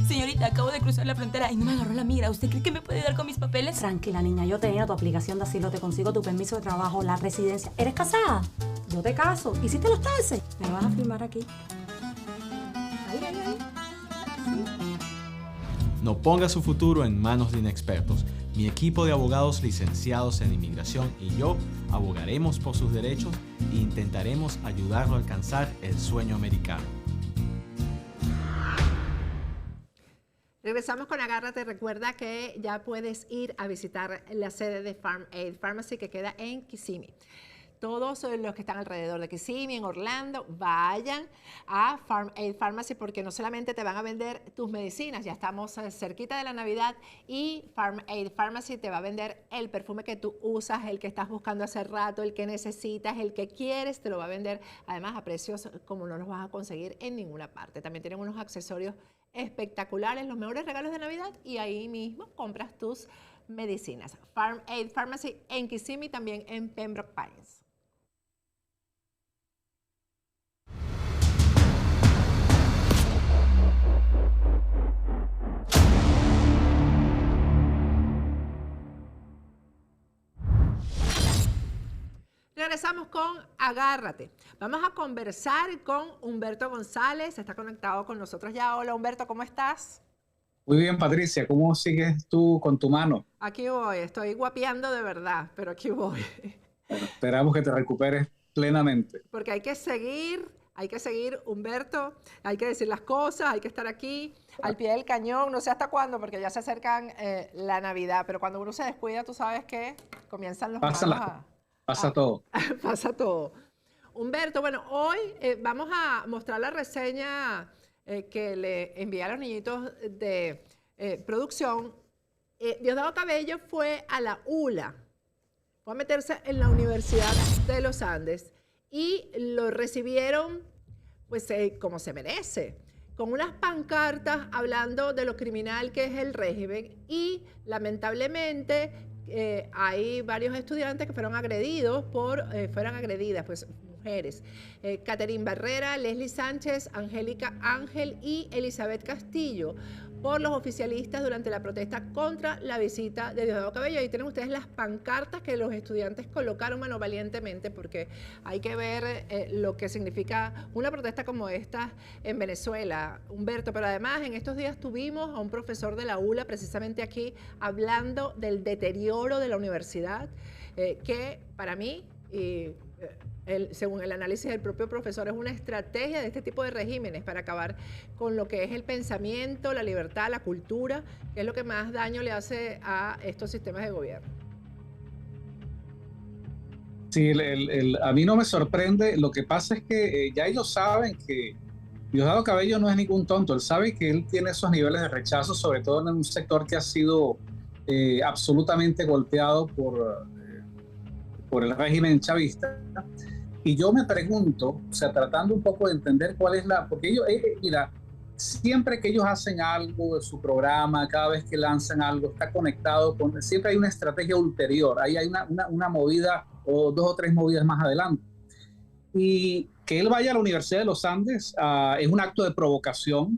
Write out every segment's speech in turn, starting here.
Señorita, acabo de cruzar la frontera y no me agarró la migra. ¿Usted cree que me puede ayudar con mis papeles? Tranquila, niña, yo te lleno tu aplicación de asilo, te consigo tu permiso de trabajo, la residencia. ¿Eres casada? Yo te caso. ¿Hiciste los taxes? Me vas a firmar aquí. Ahí. No ponga su futuro en manos de inexpertos. Mi equipo de abogados licenciados en inmigración y yo abogaremos por sus derechos e intentaremos ayudarlo a alcanzar el sueño americano. Regresamos con Agárrate. Recuerda que ya puedes ir a visitar la sede de Farm Aid Pharmacy que queda en Kissimmee. Todos los que están alrededor de Kissimmee, en Orlando, vayan a Farm Aid Pharmacy porque no solamente te van a vender tus medicinas, ya estamos cerquita de la Navidad y Farm Aid Pharmacy te va a vender el perfume que tú usas, el que estás buscando hace rato, el que necesitas, el que quieres, te lo va a vender además a precios como no los vas a conseguir en ninguna parte. También tienen unos accesorios espectaculares, los mejores regalos de Navidad y ahí mismo compras tus medicinas. Farm Aid Pharmacy en Kissimmee, también en Pembroke Pines. Regresamos con Agárrate. Vamos a conversar con Humberto González. Está conectado con nosotros ya. Hola, Humberto, ¿cómo estás? Muy bien, Patricia. ¿Cómo sigues tú con tu mano? Aquí voy. Estoy guapeando de verdad, pero aquí voy. Bueno, esperamos que te recuperes plenamente. Porque hay que seguir, Humberto. Hay que decir las cosas, hay que estar aquí al pie del cañón. No sé hasta cuándo, porque ya se acercan la Navidad. Pero cuando uno se descuida, tú sabes que comienzan los Pasa todo. Pasa todo. Humberto, bueno, hoy vamos a mostrar la reseña que le envié a los niñitos de producción. Diosdado Cabello fue a la ULA, fue a meterse en la Universidad de los Andes y lo recibieron pues como se merece, con unas pancartas hablando de lo criminal que es el régimen y lamentablemente hay varios estudiantes que fueron agredidas, pues mujeres. Catherine Barrera, Leslie Sánchez, Angélica Ángel y Elizabeth Castillo, por los oficialistas durante la protesta contra la visita de Diosdado Cabello. Ahí tienen ustedes las pancartas que los estudiantes colocaron, bueno, valientemente, porque hay que ver lo que significa una protesta como esta en Venezuela, Humberto. Pero además, en estos días tuvimos a un profesor de la ULA, precisamente aquí, hablando del deterioro de la universidad, que para mí, según el análisis del propio profesor, es una estrategia de este tipo de regímenes para acabar con lo que es el pensamiento, la libertad, la cultura, que es lo que más daño le hace a estos sistemas de gobierno. Sí, a mí no me sorprende. Lo que pasa es que ya ellos saben que Diosdado Cabello no es ningún tonto. Él sabe que él tiene esos niveles de rechazo, sobre todo en un sector que ha sido absolutamente golpeado por el régimen chavista. Y yo me pregunto, o sea, tratando un poco de entender cuál es porque ellos, mira, siempre que ellos hacen algo de su programa, cada vez que lanzan algo, está conectado siempre hay una estrategia ulterior, ahí hay una movida o 2 o 3 movidas más adelante. Y que él vaya a la Universidad de los Andes es un acto de provocación,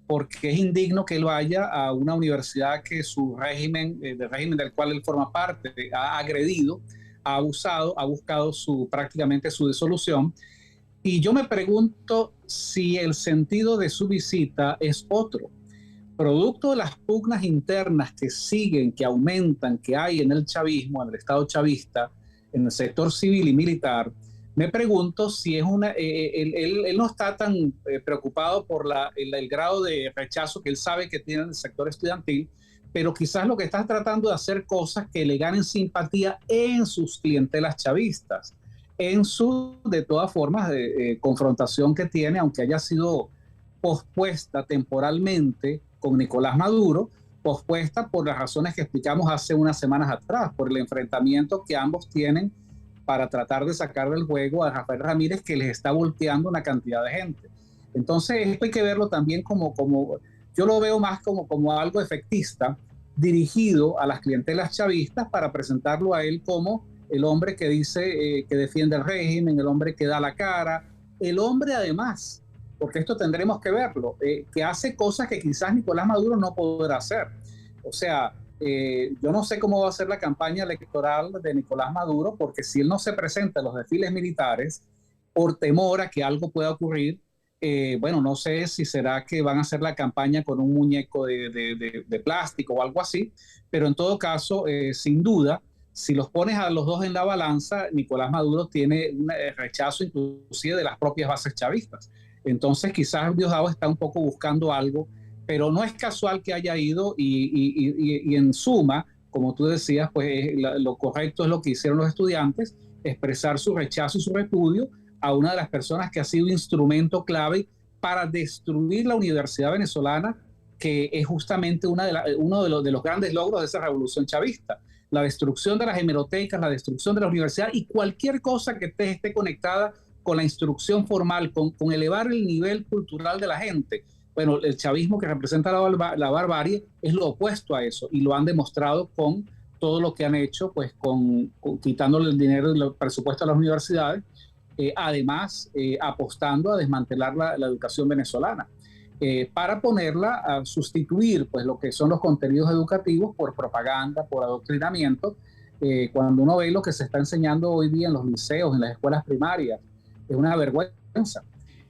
porque es indigno que él vaya a una universidad que su régimen, del régimen del cual él forma parte, ha agredido, ha abusado, ha buscado prácticamente su disolución. Y yo me pregunto si el sentido de su visita es otro. Producto de las pugnas internas que siguen, que aumentan, que hay en el chavismo, en el Estado chavista, en el sector civil y militar, me pregunto si es él no está tan preocupado por el grado de rechazo que él sabe que tiene en el sector estudiantil, pero quizás lo que está tratando de hacer cosas que le ganen simpatía en sus clientelas chavistas, en su, de todas formas, confrontación que tiene, aunque haya sido pospuesta temporalmente con Nicolás Maduro, pospuesta por las razones que explicamos hace unas semanas atrás, por el enfrentamiento que ambos tienen para tratar de sacar del juego a Rafael Ramírez, que les está volteando una cantidad de gente. Entonces, esto hay que verlo también como yo lo veo más como algo efectista, dirigido a las clientelas chavistas para presentarlo a él como el hombre que dice que defiende el régimen, el hombre que da la cara, el hombre además porque esto tendremos que verlo, que hace cosas que quizás Nicolás Maduro no podrá hacer. O sea, yo no sé cómo va a ser la campaña electoral de Nicolás Maduro, porque si él no se presenta en los desfiles militares por temor a que algo pueda ocurrir, bueno, no sé si será que van a hacer la campaña con un muñeco de plástico o algo así, pero en todo caso, sin duda, si los pones a los dos en la balanza, Nicolás Maduro tiene un rechazo inclusive de las propias bases chavistas. Entonces quizás Diosdado está un poco buscando algo, pero no es casual que haya ido y en suma, como tú decías, pues lo correcto es lo que hicieron los estudiantes, expresar su rechazo y su repudio a una de las personas que ha sido instrumento clave para destruir la universidad venezolana, que es justamente uno de los grandes logros de esa revolución chavista. La destrucción de las hemerotecas, la destrucción de la universidad y cualquier cosa que esté conectada con la instrucción formal, con elevar el nivel cultural de la gente. Bueno, el chavismo, que representa la barbarie, es lo opuesto a eso, y lo han demostrado con todo lo que han hecho, pues quitándole el dinero del presupuesto a las universidades, además apostando a desmantelar la educación venezolana, para ponerla a sustituir pues lo que son los contenidos educativos por propaganda, por adoctrinamiento, cuando uno ve lo que se está enseñando hoy día en los liceos, en las escuelas primarias, es una vergüenza.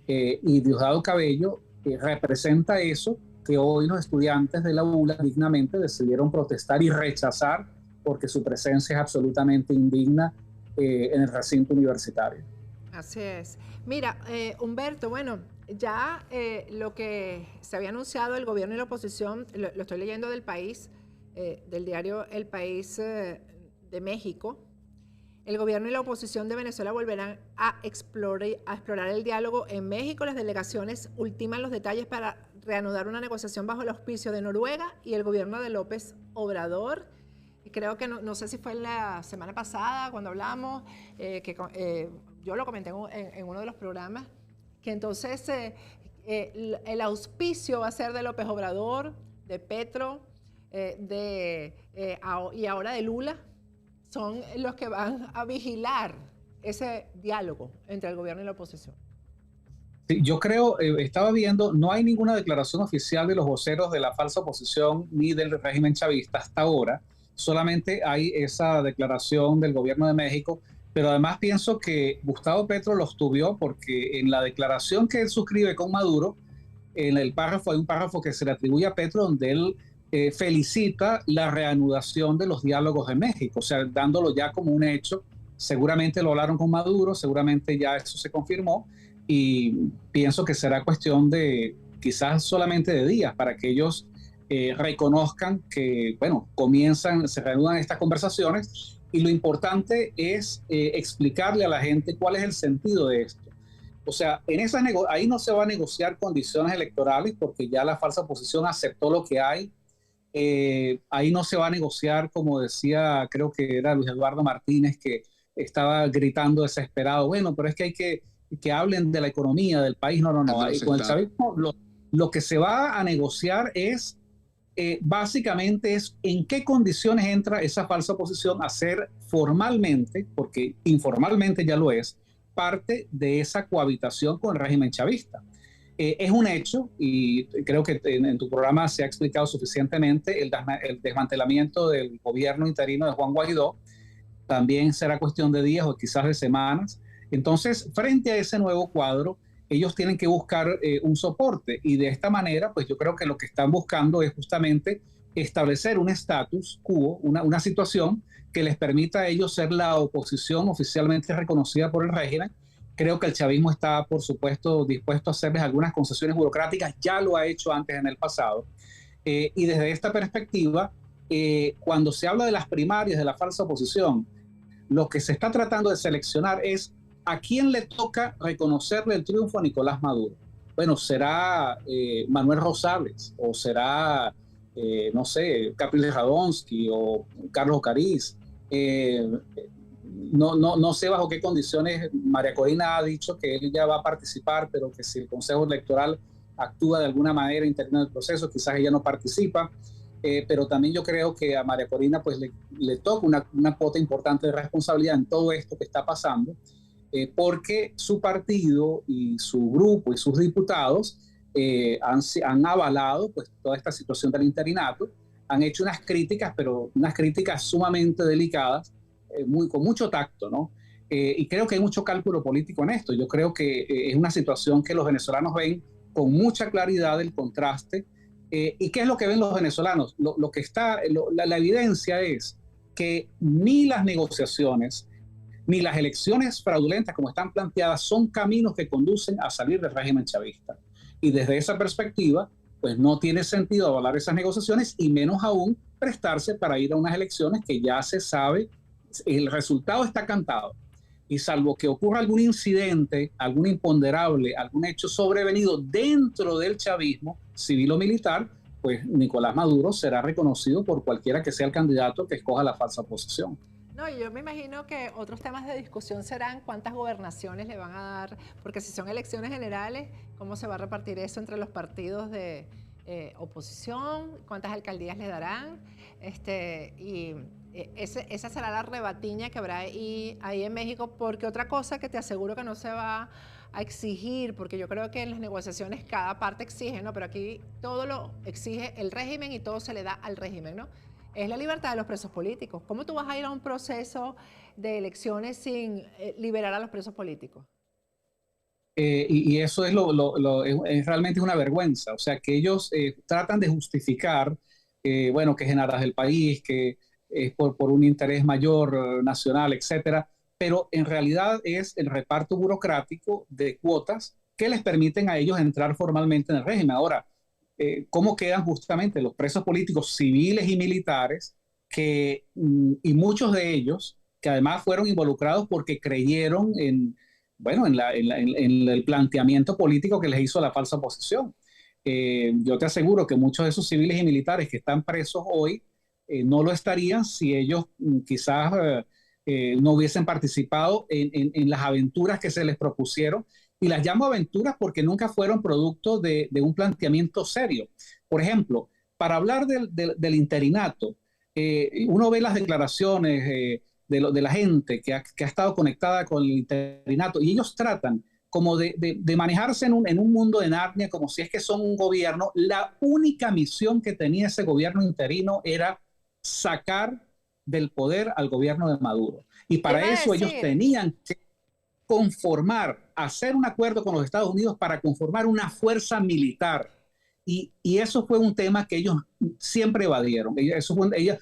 Y Diosdado Cabello representa eso que hoy los estudiantes de la ULA dignamente decidieron protestar y rechazar, porque su presencia es absolutamente indigna en el recinto universitario. Así es. Mira, Humberto, bueno, ya lo que se había anunciado el gobierno y la oposición, lo estoy leyendo del País, del diario El País de México. El gobierno y la oposición de Venezuela volverán a explorar el diálogo en México. Las delegaciones ultiman los detalles para reanudar una negociación bajo el auspicio de Noruega y el gobierno de López Obrador. Creo que no sé si fue la semana pasada cuando hablamos, yo lo comenté en uno de los programas, que entonces el auspicio va a ser de López Obrador, de Petro, y ahora de Lula. Son los que van a vigilar ese diálogo entre el gobierno y la oposición. Sí, yo creo, estaba viendo, no hay ninguna declaración oficial de los voceros de la falsa oposición ni del régimen chavista hasta ahora, solamente hay esa declaración del gobierno de México, pero además pienso que Gustavo Petro los tuvió porque en la declaración que él suscribe con Maduro, en el párrafo, hay un párrafo que se le atribuye a Petro donde él felicita la reanudación de los diálogos de México, o sea, dándolo ya como un hecho. Seguramente lo hablaron con Maduro, seguramente ya eso se confirmó, y pienso que será cuestión de quizás solamente de días para que ellos reconozcan que, bueno, se reanudan estas conversaciones, y lo importante es explicarle a la gente cuál es el sentido de esto. O sea, ahí no se va a negociar condiciones electorales porque ya la falsa oposición aceptó lo que hay. Ahí no se va a negociar, como decía, creo que era Luis Eduardo Martínez, que estaba gritando desesperado, bueno, pero es que hay que hablen de la economía del país. No. Ahí, con el chavismo, lo que se va a negociar es, básicamente es en qué condiciones entra esa falsa oposición a ser formalmente, porque informalmente ya lo es, parte de esa cohabitación con el régimen chavista. Es un hecho, y creo que en tu programa se ha explicado suficientemente, el desmantelamiento del gobierno interino de Juan Guaidó también será cuestión de días o quizás de semanas. Entonces, frente a ese nuevo cuadro, ellos tienen que buscar un soporte, y de esta manera, pues yo creo que lo que están buscando es justamente establecer un status quo, una situación que les permita a ellos ser la oposición oficialmente reconocida por el régimen. Creo que el chavismo está, por supuesto, dispuesto a hacerles algunas concesiones burocráticas, ya lo ha hecho antes en el pasado. Y desde esta perspectiva, cuando se habla de las primarias de la falsa oposición, lo que se está tratando de seleccionar es a quién le toca reconocerle el triunfo a Nicolás Maduro. Bueno, será Manuel Rosales, o será, no sé, Capriles Radonsky o Carlos Ocariz. No sé bajo qué condiciones. María Corina ha dicho que ella va a participar, pero que si el Consejo Electoral actúa de alguna manera interna en el proceso, quizás ella no participa. Pero también yo creo que a María Corina pues le toca una cuota importante de responsabilidad en todo esto que está pasando. porque su partido y su grupo y sus diputados han avalado pues, toda esta situación del interinato, han hecho unas críticas, pero unas críticas sumamente delicadas, con mucho tacto, ¿no? Y creo que hay mucho cálculo político en esto. Yo creo que es una situación que los venezolanos ven con mucha claridad el contraste. ¿Y qué es lo que ven los venezolanos? La evidencia es que ni las negociaciones ni las elecciones fraudulentas como están planteadas son caminos que conducen a salir del régimen chavista. Y desde esa perspectiva, pues no tiene sentido avalar esas negociaciones y menos aún prestarse para ir a unas elecciones que ya se sabe, el resultado está cantado. Y salvo que ocurra algún incidente, algún imponderable, algún hecho sobrevenido dentro del chavismo, civil o militar, pues Nicolás Maduro será reconocido por cualquiera que sea el candidato que escoja la falsa oposición. No, yo me imagino que otros temas de discusión serán cuántas gobernaciones le van a dar, porque si son elecciones generales, ¿cómo se va a repartir eso entre los partidos de oposición? ¿Cuántas alcaldías le darán? Esa será la rebatiña que habrá ahí en México, porque otra cosa que te aseguro que no se va a exigir, porque yo creo que en las negociaciones cada parte exige, ¿no? Pero aquí todo lo exige el régimen y todo se le da al régimen, ¿no? Es la libertad de los presos políticos. ¿Cómo tú vas a ir a un proceso de elecciones sin liberar a los presos políticos? Y eso es, es realmente una vergüenza. O sea, que ellos tratan de justificar, bueno, que es en aras del país, que es por un interés mayor nacional, etcétera, pero en realidad es el reparto burocrático de cuotas que les permiten a ellos entrar formalmente en el régimen. Ahora, cómo quedan justamente los presos políticos civiles y militares, y muchos de ellos, que además fueron involucrados porque creyeron en el planteamiento político que les hizo la falsa oposición. Yo te aseguro que muchos de esos civiles y militares que están presos hoy no lo estarían si ellos quizás no hubiesen participado en las aventuras que se les propusieron. Y las llamo aventuras porque nunca fueron producto de un planteamiento serio. Por ejemplo, para hablar del interinato, uno ve las declaraciones de la gente que ha estado conectada con el interinato y ellos tratan como de manejarse en un mundo de Narnia como si es que son un gobierno. La única misión que tenía ese gobierno interino era sacar del poder al gobierno de Maduro. Y para eso ellos tenían que hacer un acuerdo con los Estados Unidos para conformar una fuerza militar. Y eso fue un tema que ellos siempre evadieron. Ellos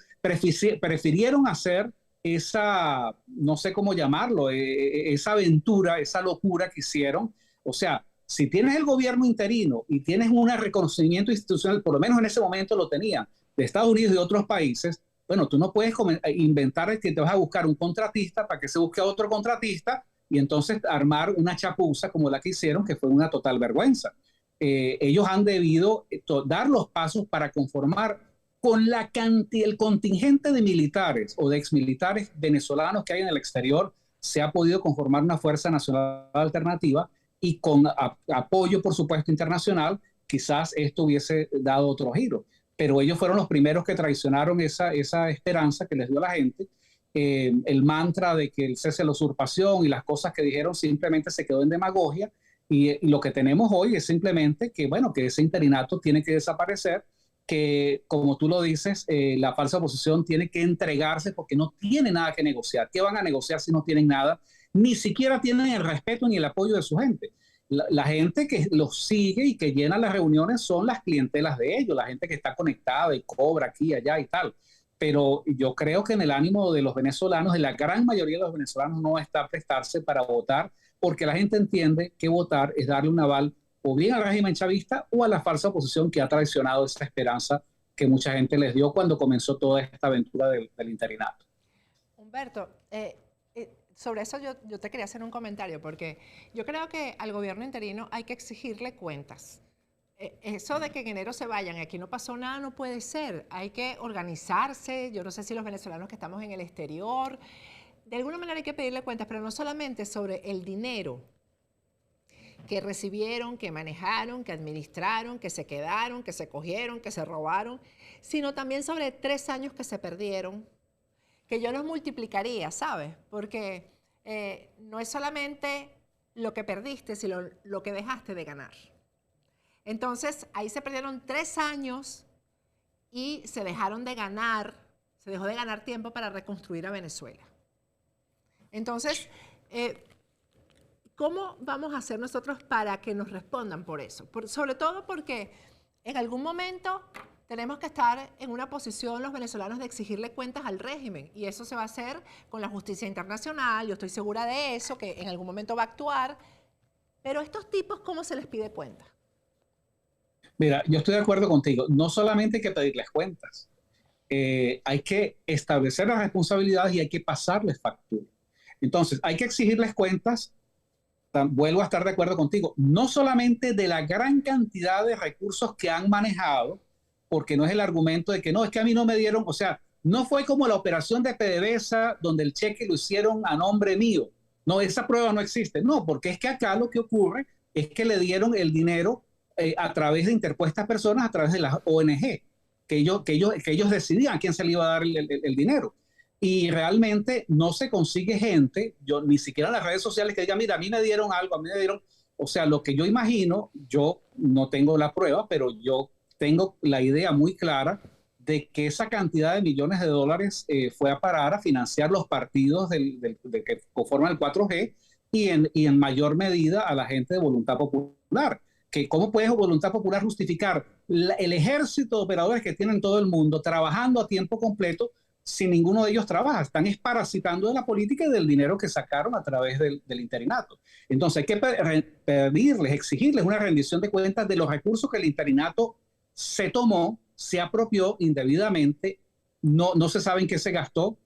prefirieron hacer esa, no sé cómo llamarlo, esa aventura, esa locura que hicieron. O sea, si tienes el gobierno interino y tienes un reconocimiento institucional, por lo menos en ese momento lo tenían, de Estados Unidos y de otros países, bueno, tú no puedes inventar que te vas a buscar un contratista para que se busque a otro contratista y entonces armar una chapuza como la que hicieron, que fue una total vergüenza. Ellos han debido dar los pasos para conformar con el contingente de militares o de exmilitares venezolanos que hay en el exterior. Se ha podido conformar una Fuerza Nacional Alternativa y con apoyo, por supuesto, internacional, quizás esto hubiese dado otro giro. Pero ellos fueron los primeros que traicionaron esa esperanza que les dio la gente. El mantra de que el cese de la usurpación y las cosas que dijeron simplemente se quedó en demagogia y lo que tenemos hoy es simplemente que, bueno, que ese interinato tiene que desaparecer, que como tú lo dices, la falsa oposición tiene que entregarse porque no tiene nada que negociar. ¿Qué van a negociar si no tienen nada? Ni siquiera tienen el respeto ni el apoyo de su gente. La gente que los sigue y que llena las reuniones son las clientelas de ellos, la gente que está conectada y cobra aquí, allá y tal. Pero yo creo que en el ánimo de los venezolanos, de la gran mayoría de los venezolanos, no está prestarse para votar, porque la gente entiende que votar es darle un aval o bien al régimen chavista o a la falsa oposición que ha traicionado esa esperanza que mucha gente les dio cuando comenzó toda esta aventura del interinato. Humberto, sobre eso yo te quería hacer un comentario, porque yo creo que al gobierno interino hay que exigirle cuentas. Eso de que en enero se vayan, aquí no pasó nada, no puede ser. Hay que organizarse. Yo no sé si los venezolanos que estamos en el exterior, de alguna manera hay que pedirle cuentas, pero no solamente sobre el dinero que recibieron, que manejaron, que administraron, que se quedaron, que se cogieron, que se robaron, sino también sobre 3 años que se perdieron, que yo los multiplicaría, ¿sabes? Porque no es solamente lo que perdiste, sino lo que dejaste de ganar. Entonces, ahí se perdieron 3 años y se dejaron de ganar, se dejó de ganar tiempo para reconstruir a Venezuela. Entonces, ¿cómo vamos a hacer nosotros para que nos respondan por eso? Sobre todo porque en algún momento tenemos que estar en una posición los venezolanos de exigirle cuentas al régimen, y eso se va a hacer con la justicia internacional. Yo estoy segura de eso, que en algún momento va a actuar. Pero a estos tipos, ¿cómo se les pide cuentas? Mira, yo estoy de acuerdo contigo. No solamente hay que pedirles cuentas, hay que establecer las responsabilidades y hay que pasarles factura. Entonces, hay que exigirles cuentas. Vuelvo a estar de acuerdo contigo, no solamente de la gran cantidad de recursos que han manejado, porque no es el argumento de que no, es que a mí no me dieron, o sea, no fue como la operación de PDVSA donde el cheque lo hicieron a nombre mío. No, esa prueba no existe. No, porque es que acá lo que ocurre es que le dieron el dinero a través de interpuestas personas, a través de las ONG, que ellos decidían a quién se le iba a dar el dinero. Y realmente no se consigue gente, yo ni siquiera en las redes sociales, que diga, mira, a mí me dieron algo, a mí me dieron, o sea, lo que yo imagino, yo no tengo la prueba, pero yo tengo la idea muy clara de que esa cantidad de millones de dólares fue a parar a financiar los partidos que conforman el 4G y en mayor medida a la gente de Voluntad Popular. Que ¿cómo puede Voluntad Popular justificar el ejército de operadores que tienen todo el mundo trabajando a tiempo completo si ninguno de ellos trabaja? Están parasitando de la política y del dinero que sacaron a través del interinato. Entonces hay que pedirles, exigirles una rendición de cuentas de los recursos que el interinato se tomó, se apropió indebidamente, no se sabe en qué se gastó,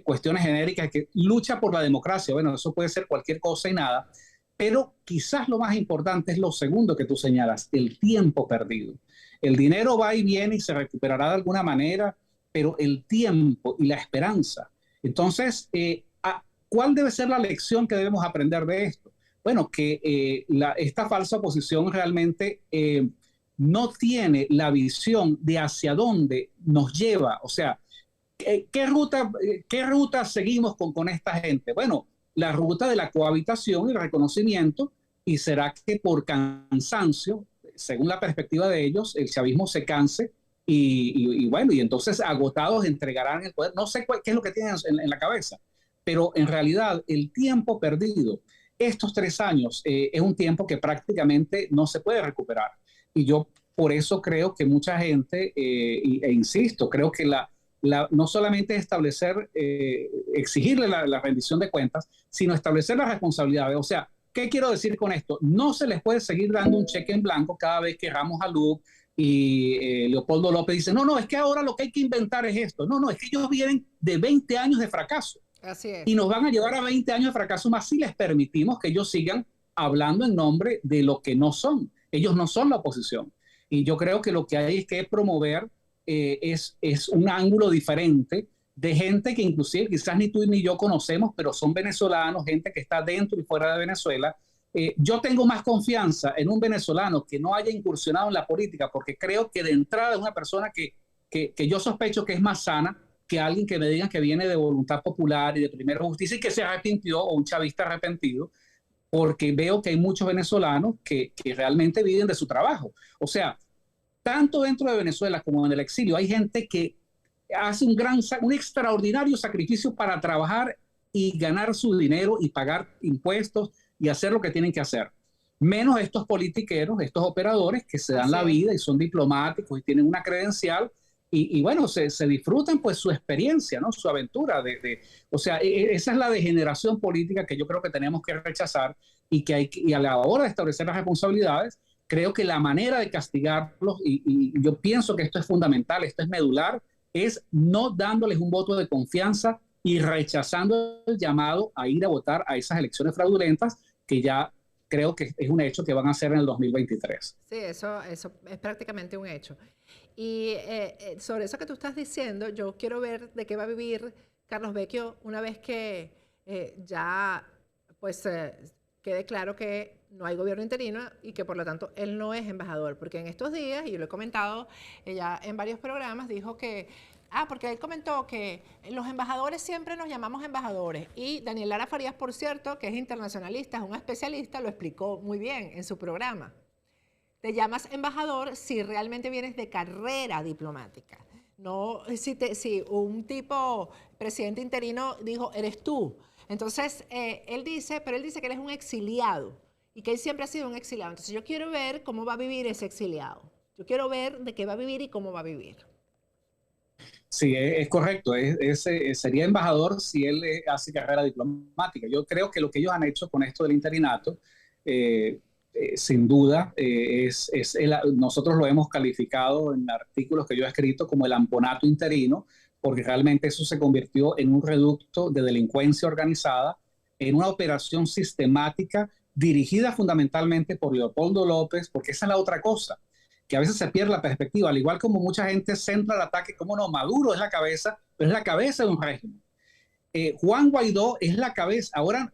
cuestiones genéricas, que lucha por la democracia, bueno, eso puede ser cualquier cosa y nada, pero quizás lo más importante es lo segundo que tú señalas, el tiempo perdido. El dinero va y viene y se recuperará de alguna manera, pero el tiempo y la esperanza. Entonces, ¿cuál debe ser la lección que debemos aprender de esto? Bueno, que esta falsa oposición realmente no tiene la visión de hacia dónde nos lleva. O sea, ¿qué ruta seguimos con esta gente? Bueno, la ruta de la cohabitación y el reconocimiento, y será que por cansancio, según la perspectiva de ellos, el chavismo se canse y bueno, y entonces agotados entregarán el poder. No sé qué es lo que tienen en la cabeza, pero en realidad el tiempo perdido, estos 3 años, es un tiempo que prácticamente no se puede recuperar. Y yo por eso creo que mucha gente, e insisto, creo que no solamente establecer, exigirle la rendición de cuentas, sino establecer las responsabilidades. O sea, ¿qué quiero decir con esto? No se les puede seguir dando un cheque en blanco cada vez que Ramos Aluc y Leopoldo López dicen, no, es que ahora lo que hay que inventar es esto. No, es que ellos vienen de 20 años de fracaso. Así es. Y nos van a llevar a 20 años de fracaso más si les permitimos que ellos sigan hablando en nombre de lo que no son. Ellos no son la oposición. Y yo creo que lo que hay es que promover es un ángulo diferente de gente que inclusive quizás ni tú ni yo conocemos, pero son venezolanos, gente que está dentro y fuera de Venezuela. Yo tengo más confianza en un venezolano que no haya incursionado en la política, porque creo que de entrada es una persona que yo sospecho que es más sana que alguien que me digan que viene de Voluntad Popular y de Primera Justicia y que se arrepintió, o un chavista arrepentido, porque veo que hay muchos venezolanos que realmente viven de su trabajo. O sea, tanto dentro de Venezuela como en el exilio hay gente que hace un extraordinario sacrificio para trabajar y ganar su dinero y pagar impuestos y hacer lo que tienen que hacer. Menos estos politiqueros, estos operadores que se dan la vida y son diplomáticos y tienen una credencial y bueno, se disfrutan pues su experiencia, ¿no? Su aventura. O sea, esa es la degeneración política que yo creo que tenemos que rechazar y a la hora de establecer las responsabilidades, creo que la manera de castigarlos, y yo pienso que esto es fundamental, esto es medular, es no dándoles un voto de confianza y rechazando el llamado a ir a votar a esas elecciones fraudulentas que ya creo que es un hecho que van a hacer en el 2023. Sí, eso es prácticamente un hecho. Y sobre eso que tú estás diciendo, yo quiero ver de qué va a vivir Carlos Vecchio una vez que ya pues quede claro que no hay gobierno interino y que por lo tanto él no es embajador, porque en estos días, y yo lo he comentado ya en varios programas, dijo que Porque él comentó que los embajadores siempre nos llamamos embajadores. Y Daniel Lara Farías, por cierto, que es internacionalista, es un especialista, lo explicó muy bien en su programa. Te llamas embajador si realmente vienes de carrera diplomática. No si un tipo, presidente interino, dijo, eres tú. Entonces, él dice que él es un exiliado y que él siempre ha sido un exiliado. Entonces, yo quiero ver cómo va a vivir ese exiliado. Yo quiero ver de qué va a vivir y cómo va a vivir. Sí, es correcto. Sería embajador si él hace carrera diplomática. Yo creo que lo que ellos han hecho con esto del interinato, sin duda, nosotros lo hemos calificado en artículos que yo he escrito como el amponato interino, porque realmente eso se convirtió en un reducto de delincuencia organizada, en una operación sistemática dirigida fundamentalmente por Leopoldo López, porque esa es la otra cosa, que a veces se pierde la perspectiva, al igual como mucha gente centra el ataque, como no, Maduro es la cabeza, pero es la cabeza de un régimen. Juan Guaidó es la cabeza, ahora,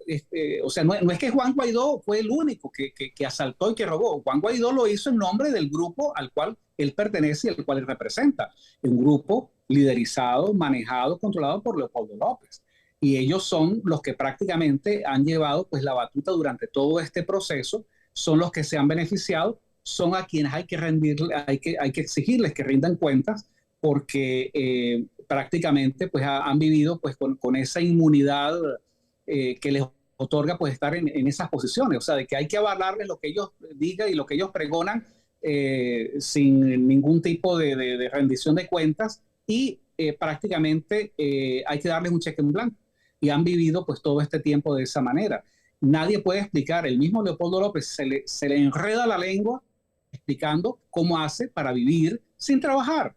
o sea, no es que Juan Guaidó fue el único que asaltó y que robó. Juan Guaidó lo hizo en nombre del grupo al cual él pertenece y al cual él representa, un grupo liderizado, manejado, controlado por Leopoldo López. Y ellos son los que prácticamente han llevado pues la batuta durante todo este proceso, son los que se han beneficiado, son a quienes hay que rendirle, hay que exigirles que rindan cuentas, porque prácticamente pues han vivido pues con esa inmunidad que les otorga pues estar en esas posiciones, o sea, de que hay que avalarles lo que ellos digan y lo que ellos pregonan sin ningún tipo de rendición de cuentas, y prácticamente hay que darles un cheque en blanco, y han vivido pues todo este tiempo de esa manera. Nadie puede explicar, el mismo Leopoldo López se le enreda la lengua explicando cómo hace para vivir sin trabajar.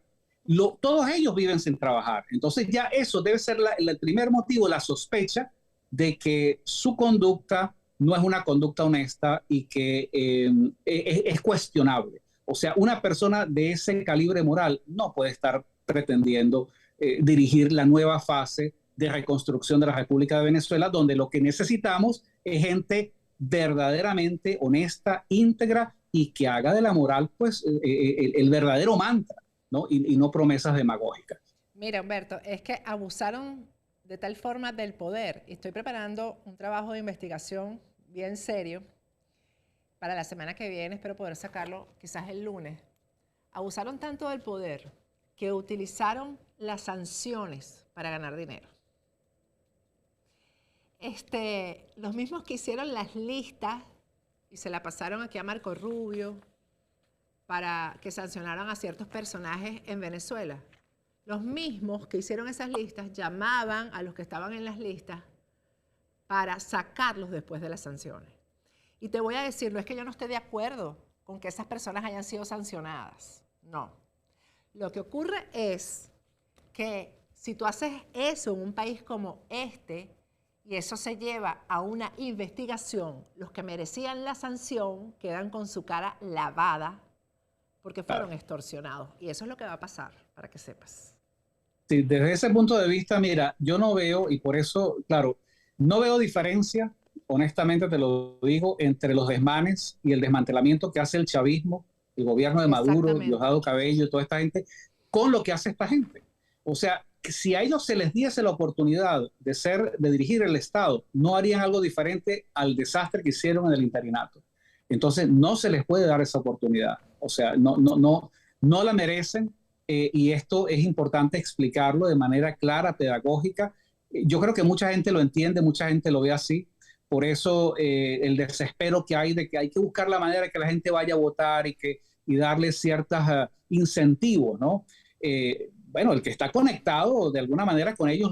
Todos ellos viven sin trabajar. Entonces ya eso debe ser el primer motivo, la sospecha de que su conducta no es una conducta honesta y que es cuestionable. O sea, una persona de ese calibre moral no puede estar pretendiendo dirigir la nueva fase de reconstrucción de la República de Venezuela, donde lo que necesitamos es gente verdaderamente honesta, íntegra, y que haga de la moral pues el verdadero mantra, ¿no? Y no promesas demagógicas. Mira, Humberto, es que abusaron de tal forma del poder. Estoy preparando un trabajo de investigación bien serio para la semana que viene, espero poder sacarlo quizás el lunes. Abusaron tanto del poder que utilizaron las sanciones para ganar dinero. Los mismos que hicieron las listas y se la pasaron aquí a Marco Rubio para que sancionaran a ciertos personajes en Venezuela. Los mismos que hicieron esas listas llamaban a los que estaban en las listas para sacarlos después de las sanciones. Y te voy a decir, no es que yo no esté de acuerdo con que esas personas hayan sido sancionadas. No. Lo que ocurre es que si tú haces eso en un país como este, y eso se lleva a una investigación, los que merecían la sanción quedan con su cara lavada porque fueron extorsionados. Y eso es lo que va a pasar, para que sepas. Sí, desde ese punto de vista, mira, yo no veo, y por eso, claro, no veo diferencia, honestamente te lo digo, entre los desmanes y el desmantelamiento que hace el chavismo, el gobierno de Maduro, Diosdado Cabello, toda esta gente, con lo que hace esta gente. O sea, que si a ellos se les diese la oportunidad de dirigir el Estado, no harían algo diferente al desastre que hicieron en el interinato. Entonces, no se les puede dar esa oportunidad. O sea, no la merecen, y esto es importante explicarlo de manera clara, pedagógica. Yo creo que mucha gente lo entiende, mucha gente lo ve así. Por eso el desespero que hay de que hay que buscar la manera de que la gente vaya a votar y darle ciertos incentivos, ¿no? Bueno, el que está conectado de alguna manera con ellos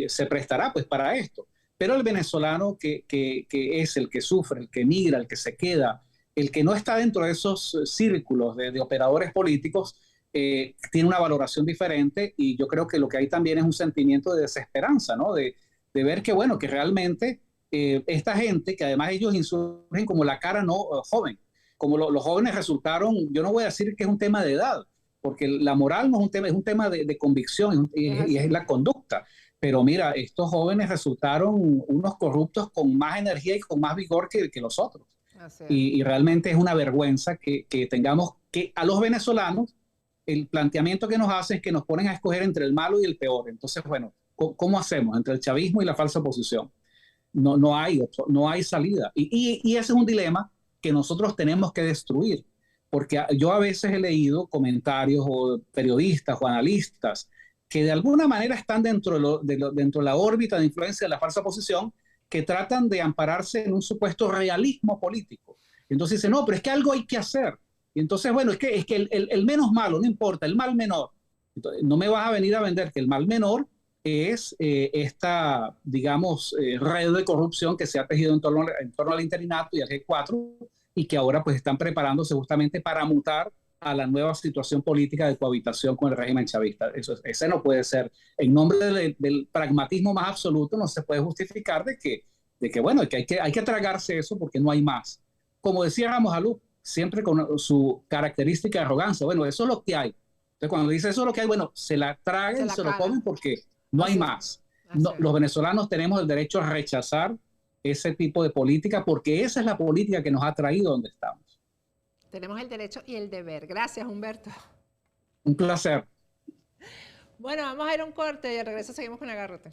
se prestará pues para esto. Pero el venezolano que es el que sufre, el que migra, el que se queda, el que no está dentro de esos círculos de operadores políticos, tiene una valoración diferente, y yo creo que lo que hay también es un sentimiento de desesperanza, ¿no? De ver que, bueno, que realmente esta gente, que además ellos insurgen como la cara no joven, como los jóvenes resultaron, yo no voy a decir que es un tema de edad, porque la moral no es un tema, es un tema de convicción y es la conducta. Pero mira, estos jóvenes resultaron unos corruptos con más energía y con más vigor que los otros. Y realmente es una vergüenza que tengamos que a los venezolanos el planteamiento que nos hacen es que nos ponen a escoger entre el malo y el peor. Entonces, bueno, ¿cómo hacemos entre el chavismo y la falsa oposición? No hay salida. Y ese es un dilema que nosotros tenemos que destruir, porque yo a veces he leído comentarios o periodistas o analistas que de alguna manera están dentro de la órbita de influencia de la falsa oposición, que tratan de ampararse en un supuesto realismo político. Entonces dicen, no, pero es que algo hay que hacer. Y entonces, bueno, es que el menos malo, no importa, el mal menor. Entonces, no me vas a venir a vender que el mal menor es esta, digamos, red de corrupción que se ha tejido en torno al interinato y al G4, y que ahora pues están preparándose justamente para mutar a la nueva situación política de cohabitación con el régimen chavista. Ese no puede ser. En nombre del pragmatismo más absoluto no se puede justificar de que bueno, que hay que tragarse eso porque no hay más. Como decía Ramos Alú, siempre con su característica de arrogancia, bueno, eso es lo que hay. Entonces cuando dice eso es lo que hay, bueno, se la tragan y se lo comen porque no hay más. No, los venezolanos tenemos el derecho a rechazar ese tipo de política porque esa es la política que nos ha traído donde estamos. Tenemos el derecho y el deber. Gracias, Humberto. Un placer. Bueno, vamos a ir a un corte y al regreso seguimos con Agárrate.